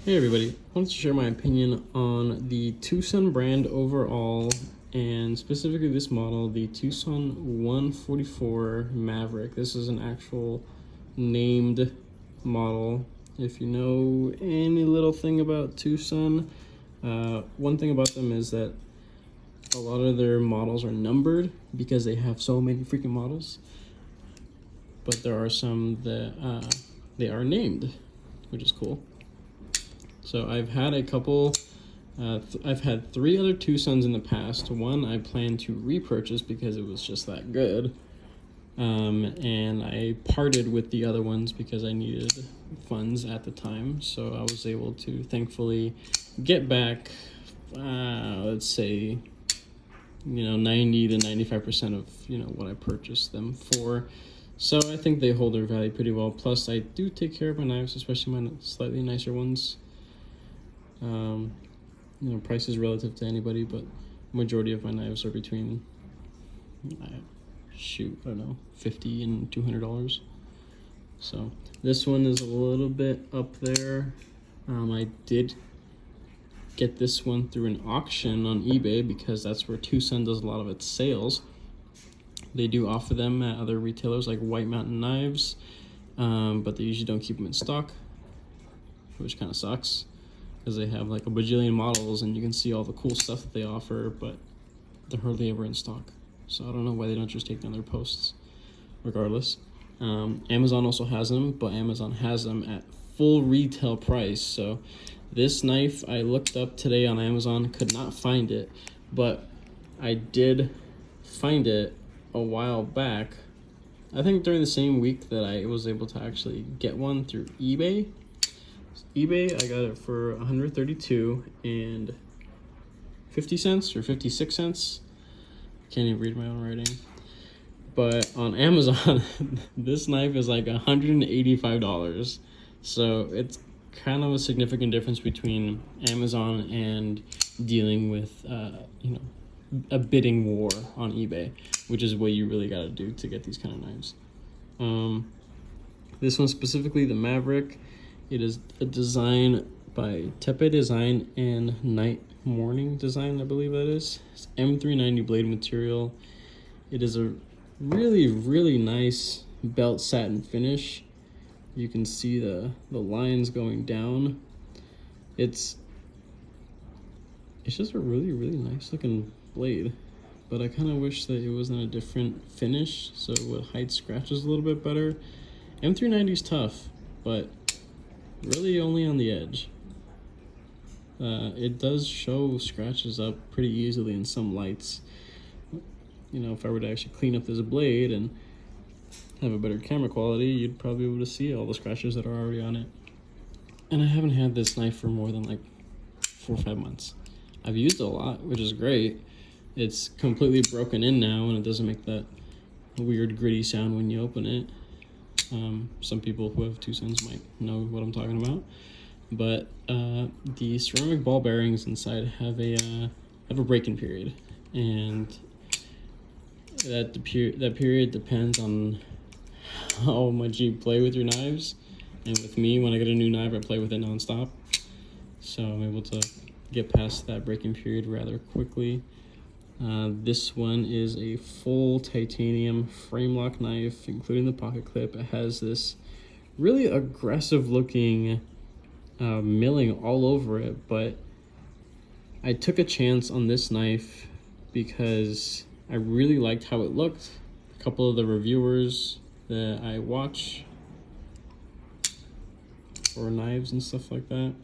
Hey everybody, I wanted to share my opinion on the Twosun brand overall, and specifically this model, the Twosun 144 Maverick. This is an actual named model. If you know any little thing about Twosun, one thing about them is that a lot of their models are numbered because they have so many freaking models, but there are some that they are named, which is cool. So I've had a couple, I've had 3 other Twosuns in the past. One I plan to repurchase because it was just that good. And I parted with the other ones because I needed funds at the time. So I was able to thankfully get back, let's say, 90 to 95% of, what I purchased them for. So I think they hold their value pretty well. Plus I do take care of my knives, especially my slightly nicer ones. Price is relative to anybody, but majority of my knives are between, $50 and $200. So this one is a little bit up there. I did get this one through an auction on eBay because that's where Twosun does a lot of its sales. They do offer them at other retailers like White Mountain Knives, but they usually don't keep them in stock, which kind of sucks, because they have like a bajillion models and you can see all the cool stuff that they offer, but they're hardly ever in stock. So I don't know why they don't just take down their posts. Regardless, Amazon also has them, but Amazon has them at full retail price. So this knife I looked up today on Amazon, could not find it, but I did find it a while back. I think during the same week that I was able to actually get one through eBay. I got it for $132.50 or 56 cents. Can't even read my own writing. But on Amazon, this knife is like $185. So it's kind of a significant difference between Amazon and dealing with, a bidding war on eBay, which is what you really got to do to get these kind of knives. This one specifically, the Maverick, it is a design by Tepe Design and Night Morning Design, I believe that is. It's M390 blade material. It is a really, really nice belt satin finish. You can see the lines going down. It's just a really, really nice looking blade, but I kind of wish that it was in a different finish so it would hide scratches a little bit better. M390 is tough, but really only on the edge. It does show scratches up pretty easily in some lights. If I were to actually clean up this blade and have a better camera quality, you'd probably be able to see all the scratches that are already on it. And I haven't had this knife for more than like 4 or 5 months. I've used it a lot, which is great. It's completely broken in now and it doesn't make that weird gritty sound when you open it. Some people who have Twosuns might know what I'm talking about, but the ceramic ball bearings inside have a break-in period, and that period depends on how much you play with your knives. And with me, when I get a new knife, I play with it nonstop, so I'm able to get past that break-in period rather quickly. This one is a full titanium frame lock knife, including the pocket clip. It has this really aggressive looking milling all over it, but I took a chance on this knife because I really liked how it looked. A couple of the reviewers that I watch for knives and stuff like that,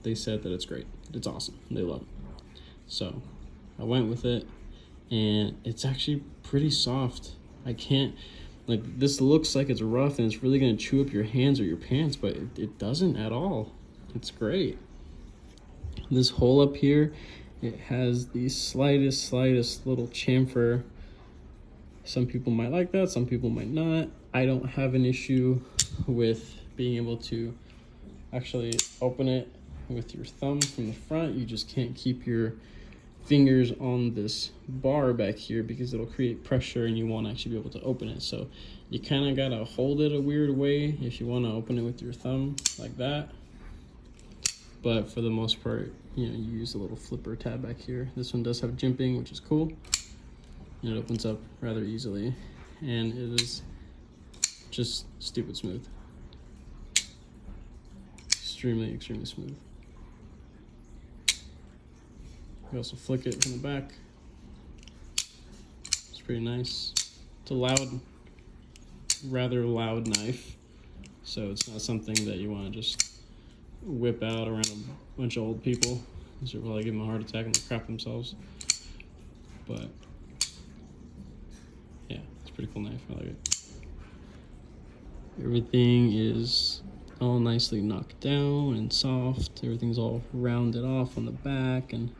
they said that it's great. It's awesome. They love it. So I went with it, and it's actually pretty soft. This looks like it's rough and it's really gonna chew up your hands or your pants, but it doesn't at all. It's great. This hole up here, it has the slightest little chamfer. Some people might like that, some people might not. I don't have an issue with being able to actually open it with your thumb from the front. You just can't keep your fingers on this bar back here because it'll create pressure and you won't actually be able to open it. So you kind of gotta hold it a weird way if you want to open it with your thumb like that. but for the most part, you use a little flipper tab back here. This one does have jimping, which is cool, and it opens up rather easily, and it is just stupid smooth. Extremely smooth. You also flick it from the back. It's pretty nice. It's a rather loud knife, so it's not something that you want to just whip out around a bunch of old people. These will probably give them a heart attack and they'll crap themselves. But yeah, it's a pretty cool knife. I like it. Everything is all nicely knocked down and soft. Everything's all rounded off on the back, and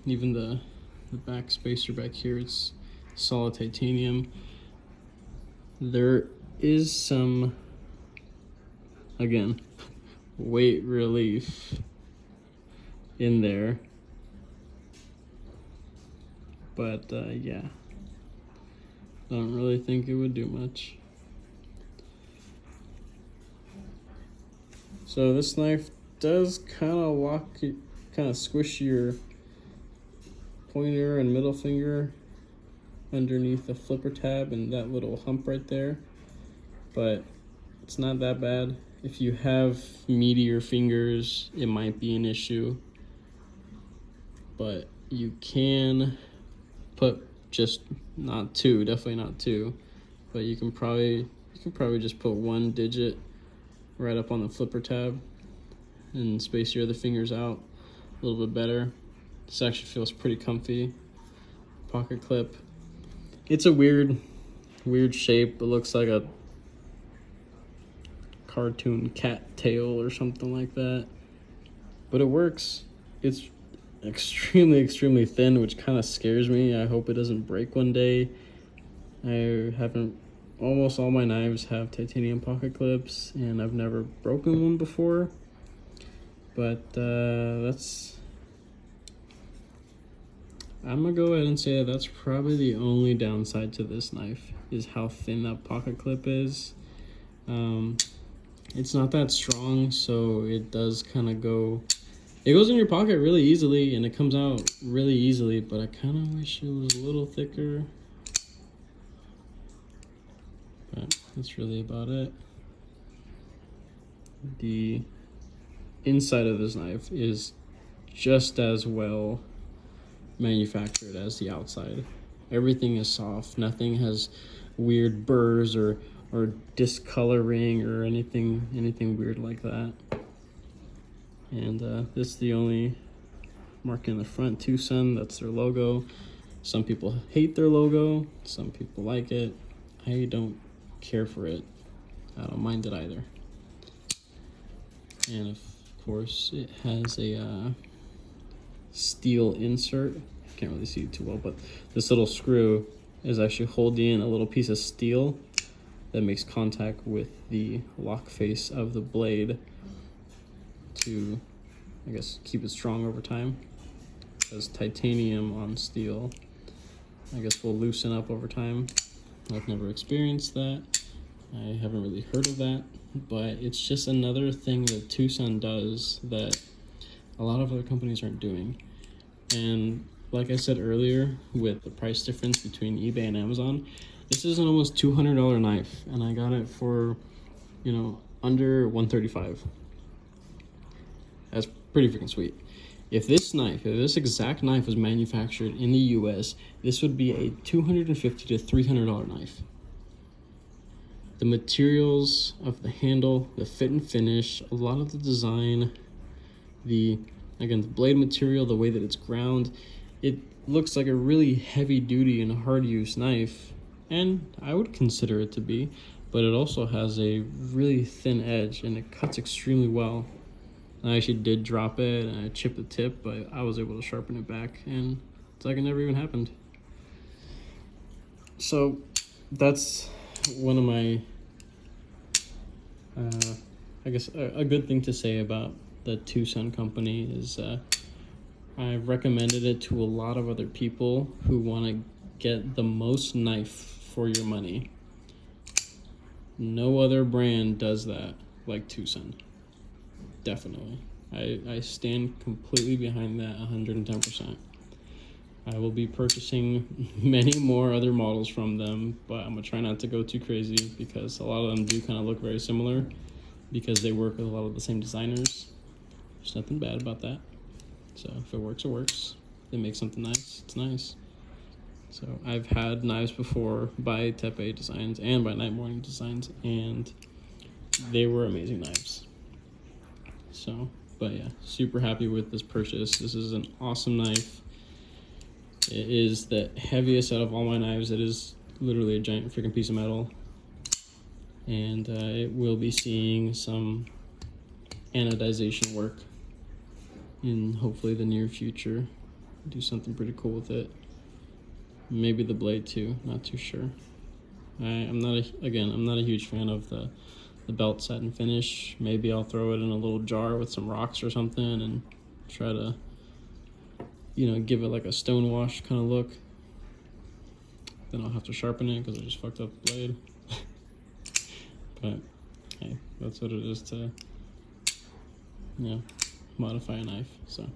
even the back spacer back here, it's solid titanium. There is some, again, weight relief in there, but yeah, don't really think it would do much. So this knife does kind of squish your pointer and middle finger underneath the flipper tab and that little hump right there, but it's not that bad. If you have meatier fingers, it might be an issue, but you can put just not two, definitely not two, but you can probably just put one digit right up on the flipper tab and space your other fingers out a little bit better. This actually feels pretty comfy. Pocket clip. It's a weird shape. It looks like a cartoon cat tail or something like that, but it works. It's extremely thin, which kind of scares me. I hope it doesn't break one day. Almost all my knives have titanium pocket clips, and I've never broken one before, but I'm gonna go ahead and say that's probably the only downside to this knife, is how thin that pocket clip is. It's not that strong, so it does kind of it goes in your pocket really easily and it comes out really easily, but I kind of wish it was a little thicker. But that's really about it. The inside of this knife is just as well manufactured as the outside. Everything is soft. Nothing has weird burrs or discoloring or anything weird like that. And this is the only mark in the front, Twosun. That's their logo. Some people hate their logo. Some people like it. I don't care for it. I don't mind it either. And of course, it has a steel insert. Can't really see it too well, but this little screw is actually holding in a little piece of steel that makes contact with the lock face of the blade to, I guess, keep it strong over time. Because titanium on steel, I guess, will loosen up over time. I've never experienced that. I haven't really heard of that, but it's just another thing that Twosun does that a lot of other companies aren't doing. And like I said earlier, with the price difference between eBay and Amazon, this is an almost $200 knife, and I got it for, under $135. That's pretty freaking sweet. If this exact knife was manufactured in the US, this would be a $250 to $300 knife. The materials of the handle, the fit and finish, a lot of the design, the blade material, the way that it's ground, it looks like a really heavy duty and hard use knife, and I would consider it to be, but it also has a really thin edge and it cuts extremely well. I actually did drop it and I chipped the tip, but I was able to sharpen it back and it's like it never even happened. So that's one of my, I guess a good thing to say about the Twosun company is I've recommended it to a lot of other people who want to get the most knife for your money. No other brand does that like Twosun. definitely. I stand completely behind that 110%. I will be purchasing many more other models from them, but I'm gonna try not to go too crazy because a lot of them do kind of look very similar because they work with a lot of the same designers. There's nothing bad about that. So if it works, it works. They make something nice, it's nice. So I've had knives before by Tepe Designs and by Night Morning Designs, and they were amazing knives. So, but yeah, super happy with this purchase. This is an awesome knife. It is the heaviest out of all my knives. It is literally a giant freaking piece of metal. And it will be seeing some anodization work in hopefully the near future. Do something pretty cool with it. Maybe the blade too, not too sure. I'm not a huge fan of the belt satin finish. Maybe I'll throw it in a little jar with some rocks or something and try to, give it like a stone wash kind of look. Then I'll have to sharpen it because I just fucked up the blade. But hey, that's what it is to, modify a knife. So.